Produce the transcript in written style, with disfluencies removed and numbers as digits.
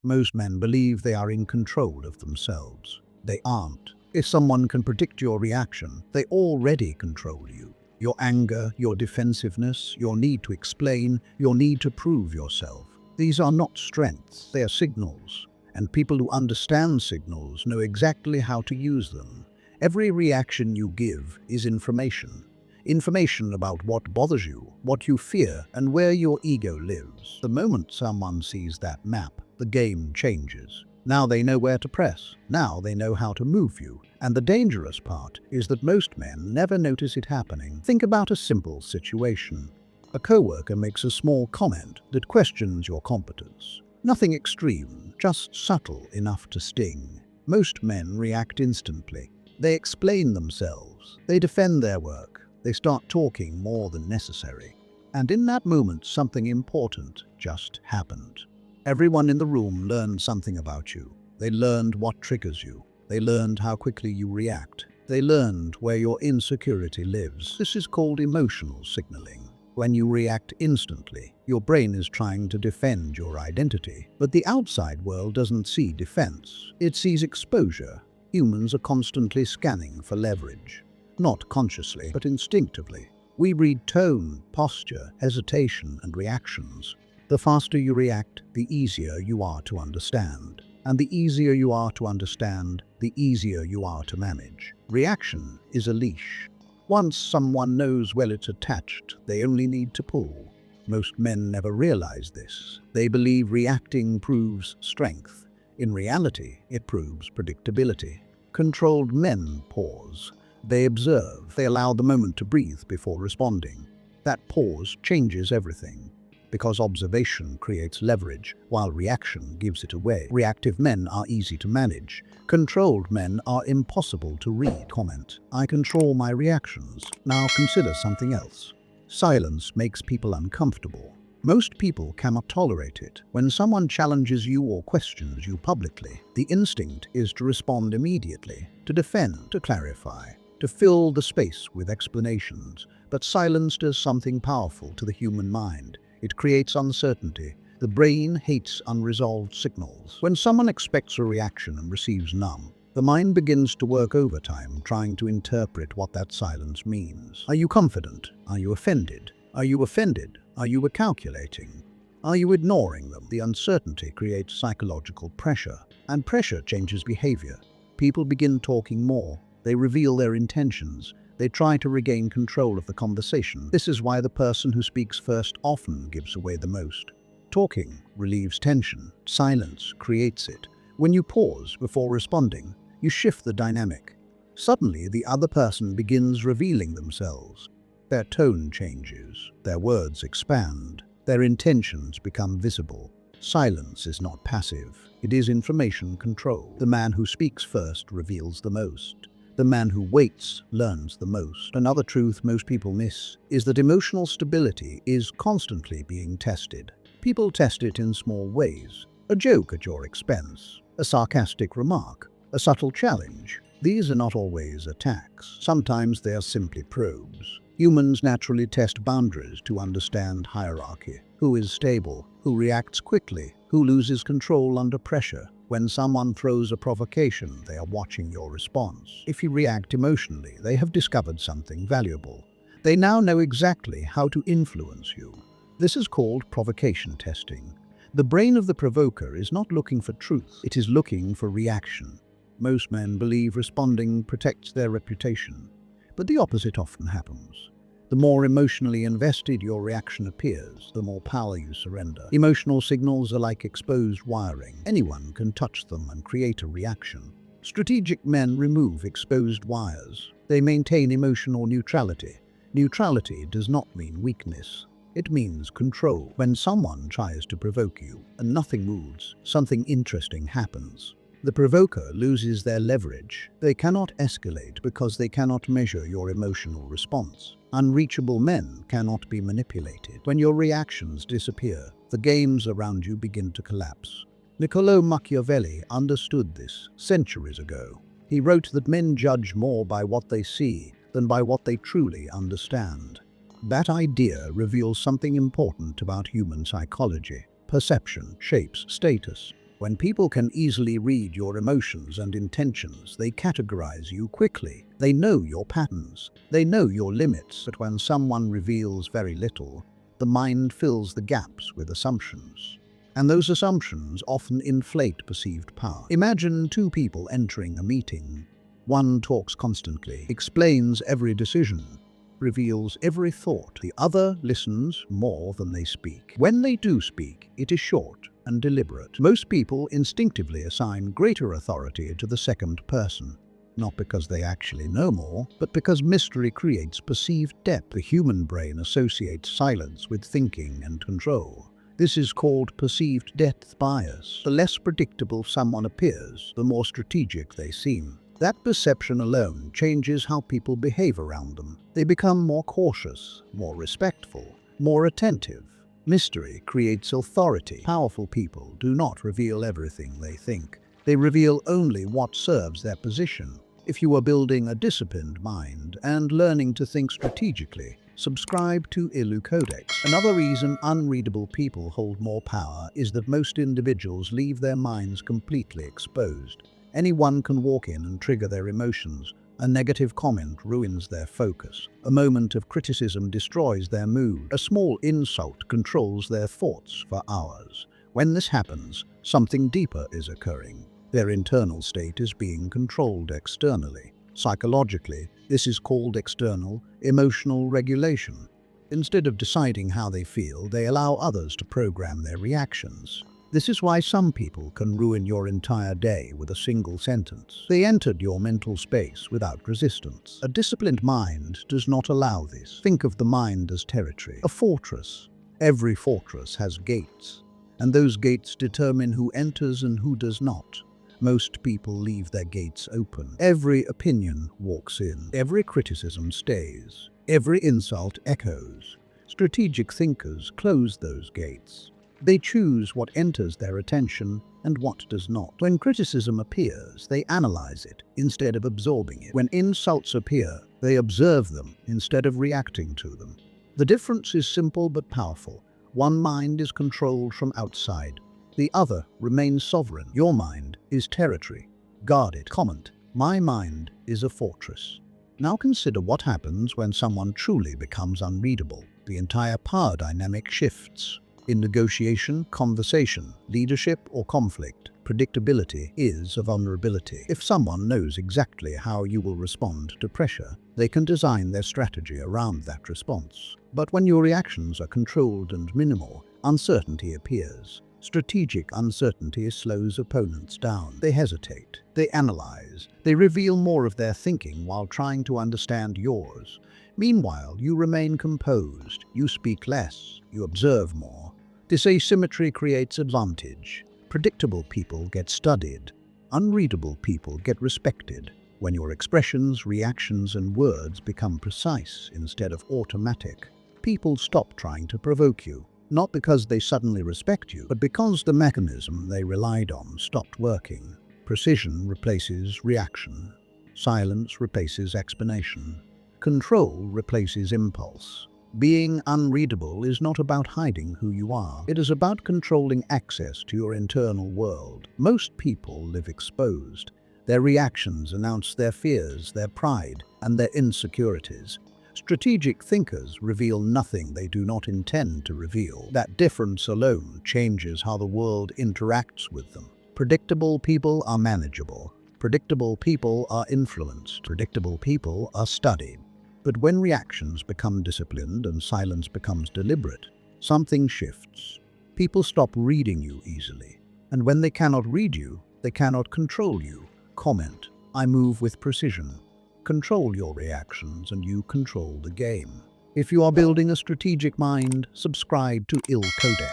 Most men believe they are in control of themselves. They aren't. If someone can predict your reaction, they already control you. Your anger, your defensiveness, your need to explain, your need to prove yourself. These are not strengths, they are signals. And people who understand signals know exactly how to use them. Every reaction you give is information. Information about what bothers you, what you fear, and where your ego lives. The moment someone sees that map, the game changes. Now they know where to press. Now they know how to move you. And the dangerous part is that most men never notice it happening. Think about a simple situation. A coworker makes a small comment that questions your competence. Nothing extreme, just subtle enough to sting. Most men react instantly. They explain themselves. They defend their work. They start talking more than necessary. And in that moment, something important just happened. Everyone in the room learned something about you. They learned what triggers you. They learned how quickly you react. They learned where your insecurity lives. This is called emotional signaling. When you react instantly, your brain is trying to defend your identity. But the outside world doesn't see defense. It sees exposure. Humans are constantly scanning for leverage. Not consciously, but instinctively. We read tone, posture, hesitation, and reactions. The faster you react, the easier you are to understand. And the easier you are to understand, the easier you are to manage. Reaction is a leash. Once someone knows well it's attached, they only need to pull. Most men never realize this. They believe reacting proves strength. In reality, it proves predictability. Controlled men pause. They observe. They allow the moment to breathe before responding. That pause changes everything. Because observation creates leverage, while reaction gives it away. Reactive men are easy to manage. Controlled men are impossible to read. Comment: I control my reactions. Now consider something else. Silence makes people uncomfortable. Most people cannot tolerate it. When someone challenges you or questions you publicly, the instinct is to respond immediately, to defend, to clarify, to fill the space with explanations. But silence does something powerful to the human mind. It creates uncertainty. The brain hates unresolved signals. When someone expects a reaction and receives none, the mind begins to work overtime trying to interpret what that silence means. Are you confident? Are you offended? Are you offended? Are you calculating? Are you ignoring them? The uncertainty creates psychological pressure, and pressure changes behavior. People begin talking more. They reveal their intentions. They try to regain control of the conversation. This is why the person who speaks first often gives away the most. Talking relieves tension. Silence creates it. When you pause before responding, you shift the dynamic. Suddenly, the other person begins revealing themselves. Their tone changes. Their words expand. Their intentions become visible. Silence is not passive. It is information control. The man who speaks first reveals the most. The man who waits learns the most. Another truth most people miss is that emotional stability is constantly being tested. People test it in small ways. A joke at your expense, a sarcastic remark, a subtle challenge. These are not always attacks. Sometimes they are simply probes. Humans naturally test boundaries to understand hierarchy. Who is stable? Who reacts quickly? Who loses control under pressure? When someone throws a provocation, they are watching your response. If you react emotionally, they have discovered something valuable. They now know exactly how to influence you. This is called provocation testing. The brain of the provoker is not looking for truth, it is looking for reaction. Most men believe responding protects their reputation, but the opposite often happens. The more emotionally invested your reaction appears, the more power you surrender. Emotional signals are like exposed wiring. Anyone can touch them and create a reaction. Strategic men remove exposed wires. They maintain emotional neutrality. Neutrality does not mean weakness. It means control. When someone tries to provoke you and nothing moves, something interesting happens. The provoker loses their leverage. They cannot escalate because they cannot measure your emotional response. Unreachable men cannot be manipulated. When your reactions disappear, the games around you begin to collapse. Niccolo Machiavelli understood this centuries ago. He wrote that men judge more by what they see than by what they truly understand. That idea reveals something important about human psychology. Perception shapes status. When people can easily read your emotions and intentions, they categorize you quickly. They know your patterns. They know your limits. But when someone reveals very little, the mind fills the gaps with assumptions. And those assumptions often inflate perceived power. Imagine two people entering a meeting. One talks constantly, explains every decision, reveals every thought. The other listens more than they speak. When they do speak, it is short and deliberate. Most people instinctively assign greater authority to the second person, not because they actually know more, but because mystery creates perceived depth. The human brain associates silence with thinking and control. This is called perceived depth bias. The less predictable someone appears, the more strategic they seem. That perception alone changes how people behave around them. They become more cautious, more respectful, more attentive. Mystery creates authority. Powerful people do not reveal everything they think. They reveal only what serves their position. If you are building a disciplined mind and learning to think strategically, subscribe to ILU Codex. Another reason unreadable people hold more power is that most individuals leave their minds completely exposed. Anyone can walk in and trigger their emotions. A negative comment ruins their focus. A moment of criticism destroys their mood. A small insult controls their thoughts for hours. When this happens, something deeper is occurring. Their internal state is being controlled externally. Psychologically, this is called external emotional regulation. Instead of deciding how they feel, they allow others to program their reactions. This is why some people can ruin your entire day with a single sentence. They entered your mental space without resistance. A disciplined mind does not allow this. Think of the mind as territory, a fortress. Every fortress has gates, and those gates determine who enters and who does not. Most people leave their gates open. Every opinion walks in. Every criticism stays. Every insult echoes. Strategic thinkers close those gates. They choose what enters their attention and what does not. When criticism appears, they analyze it instead of absorbing it. When insults appear, they observe them instead of reacting to them. The difference is simple but powerful. One mind is controlled from outside. The other remains sovereign. Your mind is territory. Guard it. Comment: my mind is a fortress. Now consider what happens when someone truly becomes unreadable. The entire power dynamic shifts. In negotiation, conversation, leadership, or conflict, predictability is a vulnerability. If someone knows exactly how you will respond to pressure, they can design their strategy around that response. But when your reactions are controlled and minimal, uncertainty appears. Strategic uncertainty slows opponents down. They hesitate, they analyze, they reveal more of their thinking while trying to understand yours. Meanwhile, you remain composed, you speak less, you observe more. This asymmetry creates advantage. Predictable people get studied. Unreadable people get respected. When your expressions, reactions, and words become precise instead of automatic, people stop trying to provoke you. Not because they suddenly respect you, but because the mechanism they relied on stopped working. Precision replaces reaction. Silence replaces explanation. Control replaces impulse. Being unreadable is not about hiding who you are. It is about controlling access to your internal world. Most people live exposed. Their reactions announce their fears, their pride, and their insecurities. Strategic thinkers reveal nothing they do not intend to reveal. That difference alone changes how the world interacts with them. Predictable people are manageable. Predictable people are influenced. Predictable people are studied. But when reactions become disciplined and silence becomes deliberate, something shifts. People stop reading you easily. And when they cannot read you, they cannot control you. Comment: I move with precision. Control your reactions and you control the game. If you are building a strategic mind, subscribe to IL Codex.